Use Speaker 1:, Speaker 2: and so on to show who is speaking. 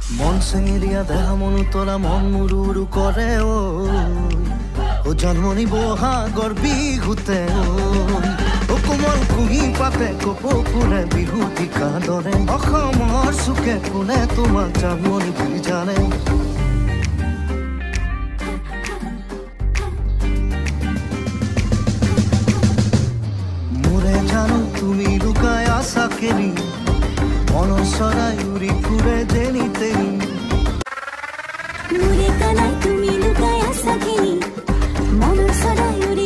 Speaker 1: মন চেঙেলীয়া দেহা মনো তৰা মন মুৰু উৰু কৰে ও জন্মনি বহাগৰ বিহুতে ও কোমল কুহি পাতে কপৌ ফুলে বিহু টিকা দৰে অসমৰ চুকে কোনে তোমাক জানমনি বুলি জানে মোৰে জানো তুমি লুকাই আছা কেনি মনৰ চৰাই উৰি ফুৰে যেনি তেনি
Speaker 2: মোৰে কানাই তুমি লুকাই আছা কেনি মনৰ চৰাই উৰি